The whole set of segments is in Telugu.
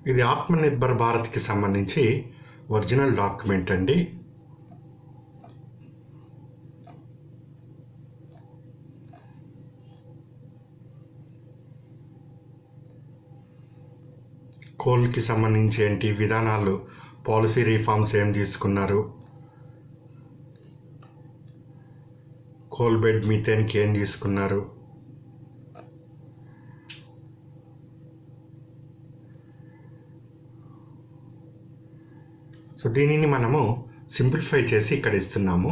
ఇది ఆత్మనిర్భర్ భారత్కి సంబంధించి ఒరిజినల్ డాక్యుమెంట్ అండి. కోల్కి సంబంధించి ఏంటి విధానాలు, పాలసీ రిఫార్మ్స్ ఏం తీసుకున్నారు, కోల్ బెడ్ మీథేన్కి ఏం తీసుకున్నారు, సో దీనిని మనము సింప్లిఫై చేసి ఇక్కడ ఇస్తున్నాము.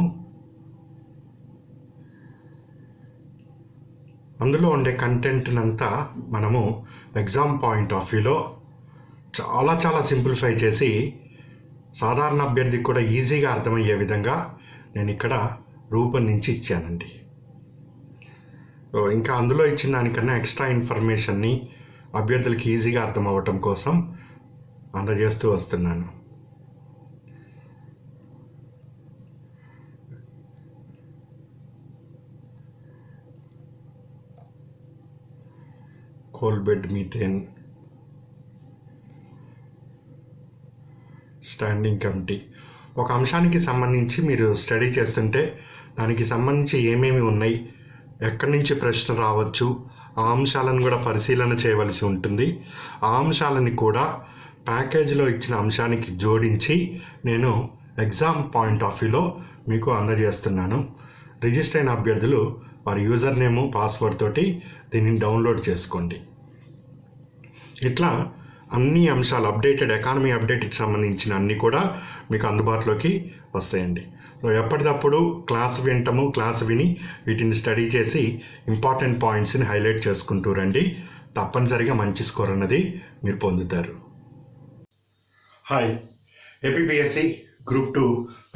అందులో ఉండే కంటెంట్నంతా మనము ఎగ్జామ్ పాయింట్ ఆఫ్ వ్యూలో చాలా సింప్లిఫై చేసి సాధారణ అభ్యర్థికి కూడా ఈజీగా అర్థమయ్యే విధంగా నేను ఇక్కడ రూపొందించి ఇచ్చానండి. ఇంకా అందులో ఇచ్చిన దానికన్నా ఎక్స్ట్రా ఇన్ఫర్మేషన్ని అభ్యర్థులకి ఈజీగా అర్థం అవ్వటం కోసం అందజేస్తూ వస్తున్నాను. Coal bed methane, standing committee. ఒక అంశానికి సంబంధించి మీరు స్టడీ చేస్తుంటే దానికి సంబంధించి ఏమేమి ఉన్నాయి, ఎక్కడి నుంచి ప్రశ్న రావచ్చు, ఆ అంశాలను కూడా పరిశీలన చేయవలసి ఉంటుంది. ఆ అంశాలని కూడా ప్యాకేజీలో ఇచ్చిన అంశానికి జోడించి నేను ఎగ్జామ్ పాయింట్ ఆఫ్ వ్యూలో మీకు అందజేస్తున్నాను. రిజిస్టర్ అయిన అభ్యర్థులు వారి యూజర్ నేము, పాస్వర్డ్ తోటి దీనిని డౌన్లోడ్ చేసుకోండి. ఇట్లా అన్ని అంశాలు అప్డేటెడ్, ఎకానమీ అప్డేట్కి సంబంధించిన అన్నీ కూడా మీకు అందుబాటులోకి వస్తాయండి. సో ఎప్పటికప్పుడు క్లాస్ వింటాము, క్లాస్ విని వీటిని స్టడీ చేసి ఇంపార్టెంట్ పాయింట్స్ని హైలైట్ చేసుకుంటూ రండి. తప్పనిసరిగా మంచి స్కోర్ అన్నది మీరు పొందుతారు. హాయ్, ఏపీపీఎస్సీ గ్రూప్ 2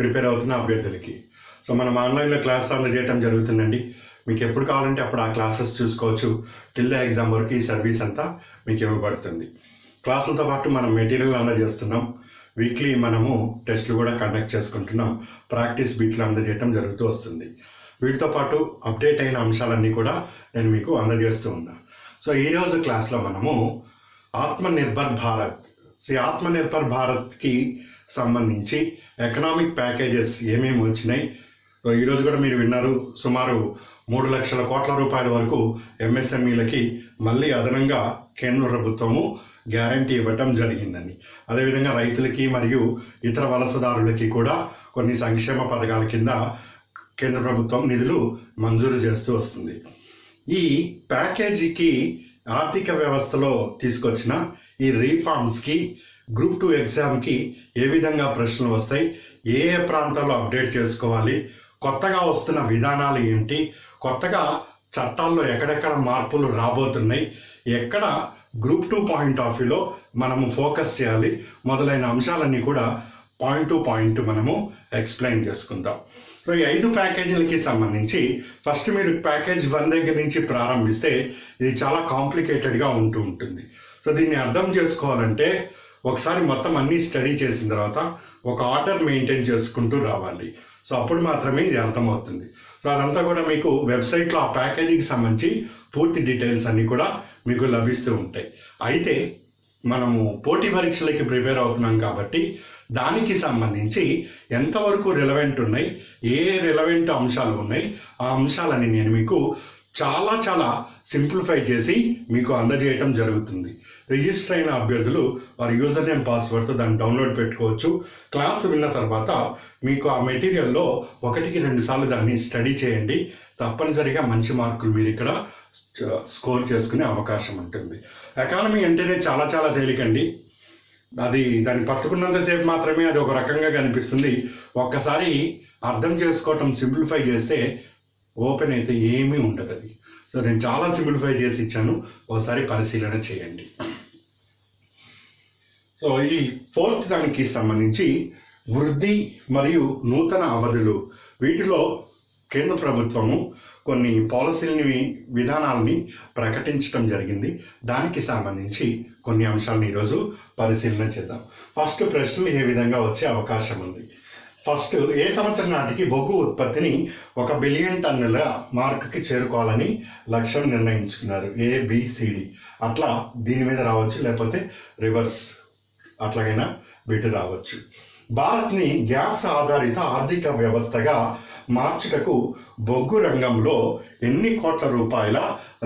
ప్రిపేర్ అవుతున్న అభ్యర్థులకి సో మనం ఆన్లైన్లో క్లాస్ అందజేయడం జరుగుతుందండి. మీకు ఎప్పుడు కావాలంటే అప్పుడు ఆ క్లాసెస్ చూసుకోవచ్చు. టిల్ ద ఎగ్జామ్ వరకు ఈ సర్వీస్ అంతా మీకు ఇవ్వబడుతుంది. క్లాసులతో పాటు మనం మెటీరియల్ అందజేస్తున్నాం. వీక్లీ మనము టెస్టులు కూడా కండక్ట్ చేసుకుంటున్నాం. ప్రాక్టీస్ బిట్లు అందజేయటం జరుగుతూ వస్తుంది. వీటితో పాటు అప్డేట్ అయిన అంశాలన్నీ కూడా నేను మీకు అందజేస్తూ ఉన్నాను. సో ఈరోజు క్లాస్లో మనము ఆత్మనిర్భర్ భారత్కి సంబంధించి ఎకనామిక్ ప్యాకేజెస్ ఏమేమి వచ్చినాయి. సో ఈరోజు కూడా మీరు విన్నారు, సుమారు 3 లక్షల కోట్ల రూపాయల వరకు ఎంఎస్ఎంఈలకి మళ్ళీ అదనంగా కేంద్ర ప్రభుత్వము గ్యారంటీ ఇవ్వటం జరిగిందని. అదేవిధంగా రైతులకి మరియు ఇతర వలసదారులకి కూడా కొన్ని సంక్షేమ పథకాల కింద కేంద్ర ప్రభుత్వం నిధులు మంజూరు చేస్తూ వస్తుంది. ఈ ప్యాకేజీకి ఆర్థిక వ్యవస్థలో తీసుకొచ్చిన ఈ రీఫార్మ్స్కి గ్రూప్ 2 ఎగ్జామ్కి ఏ విధంగా ప్రశ్నలు వస్తాయి, ఏ ప్రాంతాల్లో అప్డేట్ చేసుకోవాలి, కొత్తగా వస్తున్న విధానాలు ఏంటి, కొత్తగా చట్టాల్లో ఎక్కడెక్కడ మార్పులు రాబోతున్నాయి, ఎక్కడ గ్రూప్ 2 పాయింట్ ఆఫ్ వ్యూలో మనము ఫోకస్ చేయాలి, మొదలైన అంశాలన్నీ కూడా పాయింట్ టు పాయింట్ మనము ఎక్స్ప్లెయిన్ చేసుకుందాం. సో ఈ 5 ప్యాకేజీలకి సంబంధించి ఫస్ట్ మీరు ప్యాకేజ్ 1 దగ్గర నుంచి ప్రారంభిస్తే ఇది చాలా కాంప్లికేటెడ్గా ఉంటుంది. సో దీన్ని అర్థం చేసుకోవాలంటే ఒకసారి మొత్తం అన్నీ స్టడీ చేసిన తర్వాత ఒక ఆర్డర్ మెయింటైన్ చేసుకుంటూ రావాలి. సో అప్పుడు మాత్రమే ఇది అర్థమవుతుంది. సో అదంతా కూడా మీకు వెబ్సైట్లో ఆ ప్యాకేజీకి సంబంధించి పూర్తి డీటెయిల్స్ అన్నీ కూడా మీకు లభిస్తూ ఉంటాయి. అయితే మనము పోటీ పరీక్షలకి ప్రిపేర్ అవుతున్నాం కాబట్టి దానికి సంబంధించి ఎంతవరకు రిలవెంట్ ఉన్నాయి, ఏ రిలవెంట్ అంశాలు ఉన్నాయి, ఆ అంశాలని నేను మీకు చాలా సింప్లిఫై చేసి మీకు అందజేయటం జరుగుతుంది. రిజిస్టర్ అయిన అభ్యర్థులు వారి యూజర్ నేమ్, పాస్వర్డ్తో దాన్ని డౌన్లోడ్ పెట్టుకోవచ్చు. క్లాస్ విన్న తర్వాత మీకు ఆ మెటీరియల్లో 1కి 2 సార్లు దాన్ని స్టడీ చేయండి. తప్పనిసరిగా మంచి మార్కులు మీరు ఇక్కడ స్కోర్ చేసుకునే అవకాశం ఉంటుంది. ఎకానమీ అంటేనే చాలా తేలికండి. దాన్ని పట్టుకున్నంతసేపు మాత్రమే అది ఒక రకంగా కనిపిస్తుంది. ఒక్కసారి అర్థం చేసుకోవటం, సింప్లిఫై చేస్తే ఓపెన్ అయితే ఏమీ ఉండదు అది. సో నేను చాలా సింప్లిఫై చేసి ఇచ్చాను, ఒకసారి పరిశీలన చేయండి. సో ఈ 4th దానికి సంబంధించి వృద్ధి మరియు నూతన అవధులు, వీటిలో కేంద్ర ప్రభుత్వము కొన్ని పాలసీలని, విధానాలని ప్రకటించడం జరిగింది. దానికి సంబంధించి కొన్ని అంశాలను ఈరోజు పరిశీలన చేద్దాం. ఫస్ట్ ప్రశ్నలు ఏ విధంగా వచ్చే అవకాశం ఉంది. ఫస్ట్, ఏ సంవత్సరం నాటికి బొగ్గు ఉత్పత్తిని 1 బిలియన్ టన్నుల మార్కుకి చేరుకోవాలని లక్ష్యం నిర్ణయించుకున్నారు. ABCD అట్లా దీని మీద రావచ్చు, లేకపోతే రివర్స్ అట్లాగైనా వీటి రావచ్చు. భారత్ని గ్యాస్ ఆధారిత ఆర్థిక వ్యవస్థగా మార్చుటకు బొగ్గు రంగంలో ఎన్ని కోట్ల రూపాయల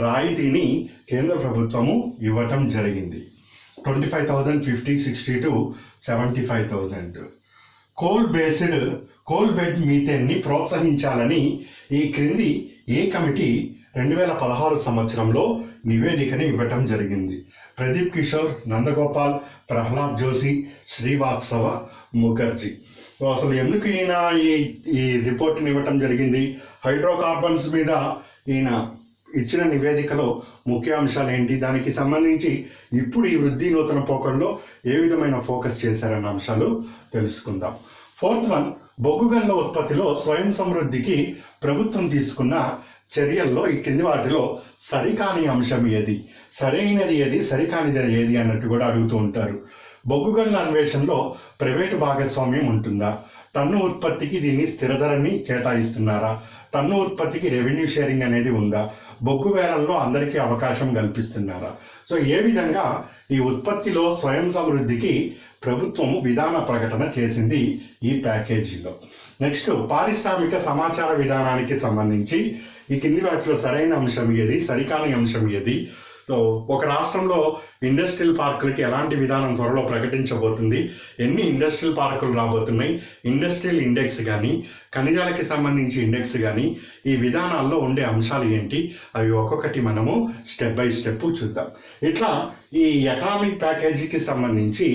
రాయితీని కేంద్ర ప్రభుత్వము ఇవ్వటం జరిగింది? 25,000, 50, 60 to 75,000. కోల్ బెడ్ మీథేన్ని ప్రోత్సహించాలని ఈ క్రింది ఏ కమిటీ 2016 సంవత్సరంలో నివేదికను ఇవ్వటం జరిగింది? ప్రదీప్ కిషోర్, నందగోపాల్, ప్రహ్లాద్ జోషి, శ్రీవాత్సవ ముఖర్జీ. అసలు ఎందుకు ఈయన ఈ రిపోర్ట్ని ఇవ్వటం జరిగింది? హైడ్రోకార్బన్స్ మీద ఈయన ఇచ్చిన నివేదికలో ముఖ్య అంశాలు ఏంటి, దానికి సంబంధించి ఇప్పుడు ఈ వృద్ధి నూతన పోకడలో ఏ విధమైన ఫోకస్ చేశారన్న అంశాలు తెలుసుకుందాం. 4th వన్, బొగ్గు గనుల ఉత్పత్తిలో స్వయం సమృద్ధికి ప్రభుత్వం తీసుకున్న చర్యల్లో ఈ కింది వాటిలో సరికాని అంశం ఏది? సరైనది ఏది, సరికానిది ఏది అన్నట్టు కూడా అడుగుతూ ఉంటారు. బొగ్గు గనుల అన్వేషణలో ప్రైవేటు భాగస్వామ్యం ఉంటుందా? టన్ను ఉత్పత్తికి దీన్ని స్థిర ధరని కేటాయిస్తున్నారా? టన్ను ఉత్పత్తికి రెవెన్యూ షేరింగ్ అనేది ఉందా? బొగ్గు వేలంలో అందరికీ అవకాశం కల్పిస్తున్నారా? సో ఏ విధంగా ఈ ఉత్పత్తిలో స్వయం సమృద్ధికి ప్రభుత్వం విధాన ప్రకటన చేసింది ఈ ప్యాకేజీలో. నెక్స్ట్, పారిశ్రామిక సమాచార విధానానికి సంబంధించి ఈ కింది వాటిలో సరైన అంశం ఏది, సరికాని అంశం ఏది? సో ఒక రాష్ట్రంలో ఇండస్ట్రియల్ పార్కులకి ఎలాంటి విధానం త్వరలో ప్రకటించబోతుంది, ఎన్ని ఇండస్ట్రియల్ పార్కులు రాబోతున్నాయి, ఇండస్ట్రియల్ ఇండెక్స్ కానీ ఖనిజాలకి సంబంధించి ఇండెక్స్ కానీ ఈ విధానాల్లో ఉండే అంశాలు ఏంటి, అవి ఒక్కొక్కటి మనము స్టెప్ బై స్టెప్ చూద్దాం. ఇట్లా ఈ ఎకనామిక్ ప్యాకేజీకి సంబంధించి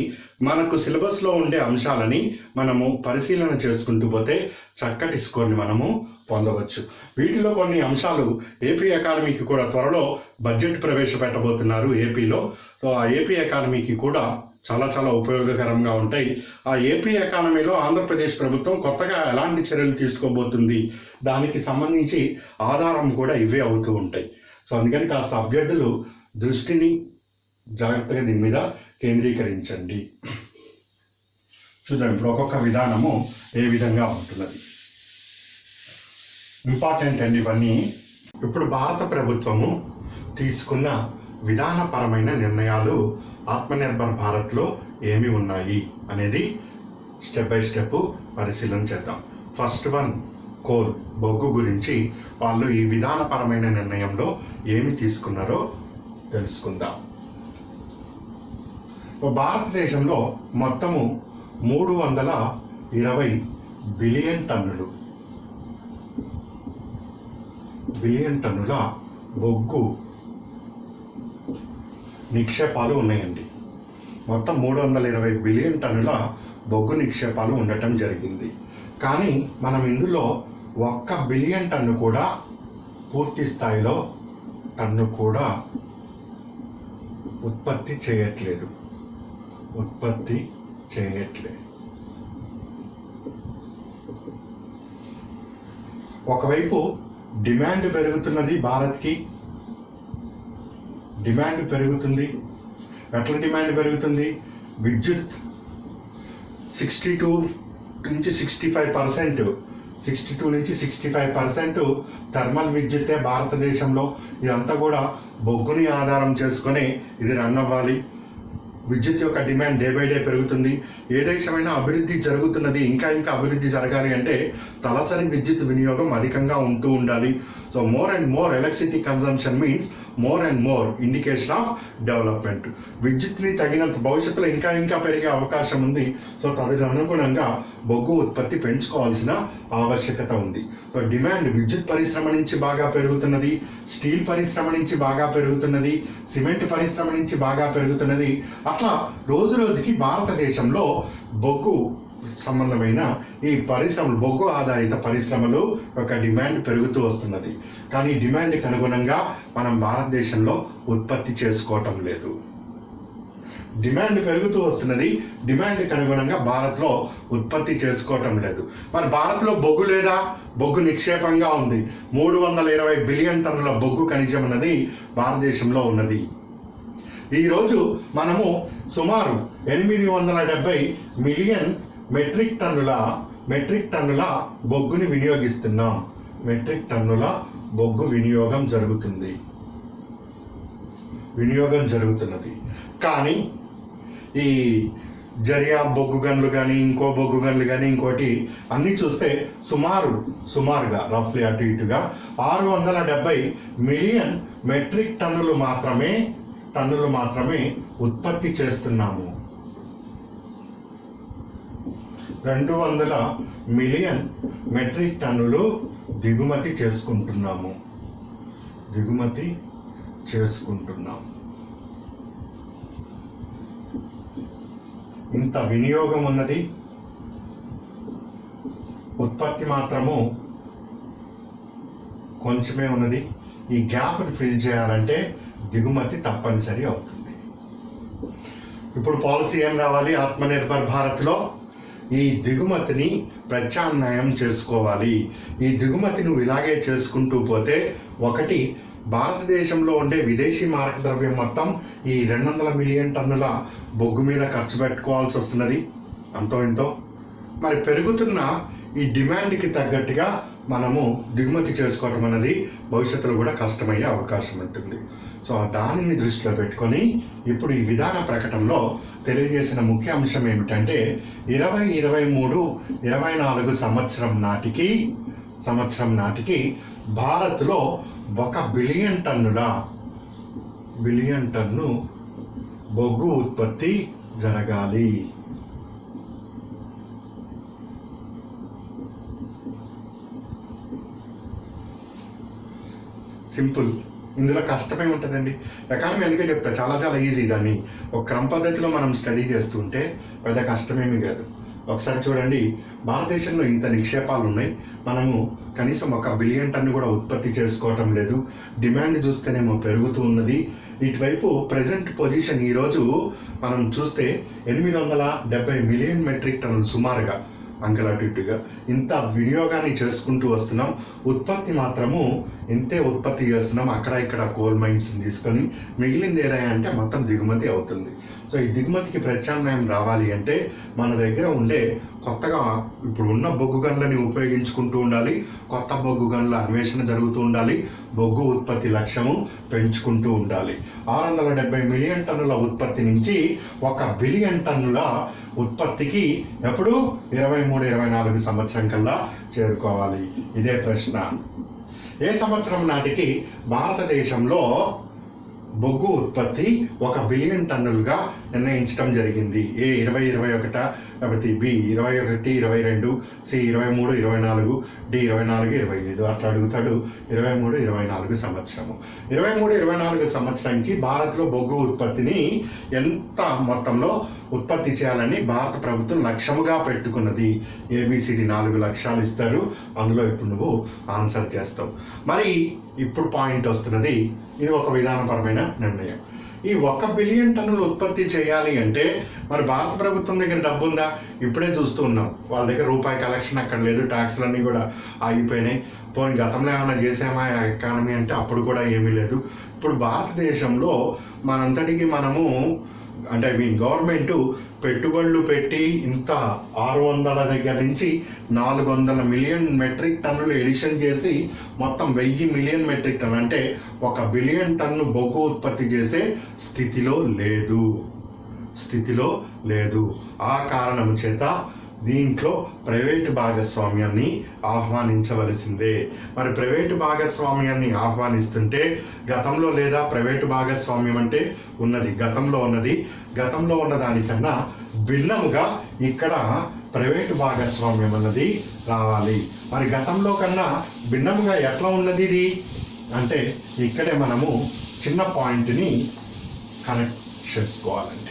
మనకు సిలబస్లో ఉండే అంశాలని మనము పరిశీలన చేసుకుంటూ పోతే చక్కటి స్కోర్ని మనము పొందవచ్చు. వీటిలో కొన్ని అంశాలు ఏపీ ఎకానమీకి కూడా త్వరలో బడ్జెట్ ప్రవేశపెట్టబోతున్నారు ఏపీలో. సో ఆ ఏపీ ఎకానమీకి కూడా చాలా చాలా ఉపయోగకరంగా ఉంటాయి. ఆ ఏపీ ఎకానమీలో ఆంధ్రప్రదేశ్ ప్రభుత్వం కొత్తగా ఎలాంటి చర్యలు తీసుకోబోతుంది, దానికి సంబంధించి ఆధారం కూడా ఇవే అవుతూ ఉంటాయి. సో అందుకని కాస్త అభ్యర్థులు దృష్టిని జాగ్రత్తగా దీని మీద కేంద్రీకరించండి. చూద్దాం ఇప్పుడు ఒక్కొక్క విధానము ఏ విధంగా ఉంటున్నది. ఇంపార్టెంట్ అండి ఇవన్నీ. ఇప్పుడు భారత ప్రభుత్వము తీసుకున్న విధానపరమైన నిర్ణయాలు ఆత్మనిర్భర్ భారత్లో ఏమి ఉన్నాయి అనేది స్టెప్ బై స్టెప్ పరిశీలన చేద్దాం. ఫస్ట్ వన్, కోల్, బొగ్గు గురించి వాళ్ళు ఈ విధానపరమైన నిర్ణయంలో ఏమి తీసుకున్నారో తెలుసుకుందాం. భారతదేశంలో మొత్తము 320 బిలియన్ టన్నుల బొగ్గు నిక్షేపాలు ఉన్నాయండి. మొత్తం 320 బిలియన్ టన్నుల బొగ్గు నిక్షేపాలు ఉండటం జరిగింది. కానీ మనం ఇందులో 1 బిలియన్ టన్ను కూడా పూర్తి స్థాయిలో ఉత్పత్తి చేయట్లేదు. ఒకవైపు డిమాండ్ పెరుగుతున్నది, భారత్కి డిమాండ్ పెరుగుతుంది. ఎట్లా డిమాండ్ పెరుగుతుంది? విద్యుత్ 62 నుంచి 65% థర్మల్ విద్యుత్తే భారతదేశంలో. ఇదంతా కూడా బొగ్గుని ఆధారం చేసుకొని ఇది రన్ అవ్వాలి. విద్యుత్ యొక్క డిమాండ్ డే బై డే పెరుగుతుంది. ఏ దేశమైనా అభివృద్ధి జరుగుతున్నది, ఇంకా అభివృద్ధి జరగాలి అంటే తలసరి విద్యుత్ వినియోగం అధికంగా ఉండాలి. So more and more electricity consumption means more and more indication of development. విద్యుత్ని తగినంత భవిష్యత్తులో ఇంకా పెరిగే అవకాశం ఉంది. సో తదనుగుణంగా బొగ్గు ఉత్పత్తి పెంచుకోవాల్సిన ఆవశ్యకత ఉంది. సో డిమాండ్ విద్యుత్ పరిశ్రమ నుంచి బాగా పెరుగుతున్నది, స్టీల్ పరిశ్రమ నుంచి బాగా పెరుగుతున్నది, సిమెంట్ పరిశ్రమ నుంచి బాగా పెరుగుతున్నది. అట్లా రోజు రోజుకి భారతదేశంలో బొగ్గు సంబంధమైన ఈ పరిశ్రమలు, బొగ్గు ఆధారిత పరిశ్రమలు యొక్క డిమాండ్ పెరుగుతూ వస్తున్నది. కానీ డిమాండ్కి అనుగుణంగా మనం భారతదేశంలో ఉత్పత్తి చేసుకోవటం లేదు. డిమాండ్ పెరుగుతూ వస్తున్నది, డిమాండ్కి అనుగుణంగా భారత్లో ఉత్పత్తి చేసుకోవటం లేదు. మరి భారత్లో బొగ్గు లేదా? బొగ్గు నిక్షేపంగా ఉంది. 320 బిలియన్ టన్నుల బొగ్గు ఖనిజం అన్నది భారతదేశంలో ఉన్నది. ఈరోజు మనము సుమారు 870 మిలియన్ మెట్రిక్ టన్నుల బొగ్గుని వినియోగిస్తున్నాం. మెట్రిక్ టన్నుల బొగ్గు వినియోగం జరుగుతున్నది. కానీ ఈ జరియా బొగ్గు గన్లు కానీ ఇంకో బొగ్గు గన్లు కానీ ఇంకోటి అన్నీ చూస్తే సుమారుగా రఫ్లీ అటు ఇటుగా 670 మిలియన్ మెట్రిక్ టన్నులు మాత్రమే ఉత్పత్తి చేస్తున్నాము. 200 మిలియన్ మెట్రిక్ టన్నులు దిగుమతి చేసుకుంటున్నాము. ఇంత వినియోగం ఉన్నది, ఉత్పత్తి మాత్రము కొంచెమే ఉన్నది. ఈ గ్యాప్ని ఫిల్ చేయాలంటే దిగుమతి తప్పనిసరి అవుతుంది. ఇప్పుడు పాలసీ ఏం రావాలి? ఆత్మనిర్భర్ భారత్లో ఈ దిగుమతిని ప్రత్యామ్నాయం చేసుకోవాలి. ఈ దిగుమతి నువ్వు ఇలాగే చేసుకుంటూ పోతే, ఒకటి, భారతదేశంలో ఉండే విదేశీ మారక ద్రవ్యం మొత్తం ఈ 200 మిలియన్ టన్నుల బొగ్గు మీద ఖర్చు పెట్టుకోవాల్సి వస్తున్నది, అంతో ఇంతో. మరి పెరుగుతున్న ఈ డిమాండ్కి తగ్గట్టుగా మనము దిగుమతి చేసుకోవటం అనేది భవిష్యత్తులో కూడా కష్టమయ్యే అవకాశం ఉంటుంది. సో దానిని దృష్టిలో పెట్టుకొని ఇప్పుడు ఈ విధాన ప్రకటనలో తెలియజేసిన ముఖ్య అంశం ఏమిటంటే 2023-24 సంవత్సరం నాటికి భారత్లో 1 బిలియన్ టన్ను బొగ్గు ఉత్పత్తి జరగాలి. సింపుల్. ఇందులో కష్టమే ఉంటుందండి. ఎకానమీ అందుకే చెప్తా, చాలా ఈజీ. దాన్ని ఒక క్రమ పద్ధతిలో మనం స్టడీ చేస్తుంటే పెద్ద కష్టమేమీ కాదు. ఒకసారి చూడండి, భారతదేశంలో ఇంత నిక్షేపాలు ఉన్నాయి, మనము కనీసం 1 బిలియన్ టన్ను కూడా ఉత్పత్తి చేసుకోవటం లేదు. డిమాండ్ చూస్తేనేమో పెరుగుతూ ఉన్నది. ఇటువైపు ప్రజెంట్ పొజిషన్ ఈరోజు మనం చూస్తే 870 మిలియన్ మెట్రిక్ టన్నులు సుమారుగా, అంకెలటు ఇటుగా ఇంత వినియోగాన్ని చేసుకుంటూ వస్తున్నాం. ఉత్పత్తి మాత్రము ఇంతే ఉత్పత్తి చేస్తున్నాం. అక్కడ ఇక్కడ కోల్ మైన్స్ని తీసుకొని మిగిలింది ఏదైనా అంటే మొత్తం దిగుమతి అవుతుంది. సో ఈ దిగుమతికి ప్రత్యామ్నాయం రావాలి అంటే మన దగ్గర ఉండే కొత్తగా ఇప్పుడు ఉన్న బొగ్గు గన్లని ఉపయోగించుకుంటూ ఉండాలి. కొత్త బొగ్గు గన్ల అన్వేషణ జరుగుతూ ఉండాలి. బొగ్గు ఉత్పత్తి లక్ష్యము పెంచుకుంటూ ఉండాలి. 670 మిలియన్ టన్నుల ఉత్పత్తి నుంచి 1 బిలియన్ టన్నుల ఉత్పత్తికి ఎప్పుడు 23-24 సంవత్సరం కల్లా చేరుకోవాలి. ఇదే ప్రశ్న. ఏ సంవత్సరం నాటికి భారతదేశంలో బొగ్గు ఉత్పత్తి 1 బిలియన్ టన్నులుగా నిర్ణయించడం జరిగింది? ఏ 2021, లేకపోతే బి 21-22, సి 23-24, డి 24-25 అట్లా అడుగుతాడు. 23-24 సంవత్సరము. 23-24 సంవత్సరానికి భారత్లో బొగ్గు ఉత్పత్తిని ఎంత మొత్తంలో ఉత్పత్తి చేయాలని భారత ప్రభుత్వం లక్ష్యముగా పెట్టుకున్నది? ఏబిసిడి 4 లక్ష్యాలు ఇస్తారు, అందులో ఇప్పుడు నువ్వు ఆన్సర్ చేస్తావు. మరి ఇప్పుడు పాయింట్ వస్తున్నది, ఇది ఒక విధానపరమైన నిర్ణయం. ఈ 1 బిలియన్ టన్నులు ఉత్పత్తి చేయాలి అంటే మరి భారత ప్రభుత్వం దగ్గర డబ్బు ఉందా? ఇప్పుడే చూస్తూ ఉన్నాం, వాళ్ళ దగ్గర రూపాయి కలెక్షన్ అక్కడ లేదు. ట్యాక్స్లన్నీ కూడా ఆగిపోయినాయి. పోనీ గతంలో ఏమైనా చేసామా ఎకానమీ అంటే అప్పుడు కూడా ఏమీ లేదు. ఇప్పుడు భారతదేశంలో మనంతటికి మనము అంటే గవర్నమెంట్ పెట్టుబడులు పెట్టి ఇంత 600 దగ్గర నుంచి 400 మిలియన్ మెట్రిక్ టన్నులు ఎడిషన్ చేసి మొత్తం 1000 మిలియన్ మెట్రిక్ టన్ను అంటే 1 బిలియన్ టన్ను బొగ్గు ఉత్పత్తి చేసే స్థితిలో లేదు. ఆ కారణం చేత దీంట్లో ప్రైవేటు భాగస్వామ్యాన్ని ఆహ్వానించవలసిందే. మరి ప్రైవేటు భాగస్వామ్యాన్ని ఆహ్వానిస్తుంటే గతంలో లేదా ప్రైవేటు భాగస్వామ్యం అంటే ఉన్నది, గతంలో ఉన్న దానికన్నా భిన్నముగా ఇక్కడ ప్రైవేటు భాగస్వామ్యం అన్నది రావాలి. మరి గతంలో కన్నా భిన్నముగా ఎట్లా ఉన్నది ఇది అంటే ఇక్కడే మనము చిన్న పాయింట్ని కనెక్ట్ చేసుకోవాలండి.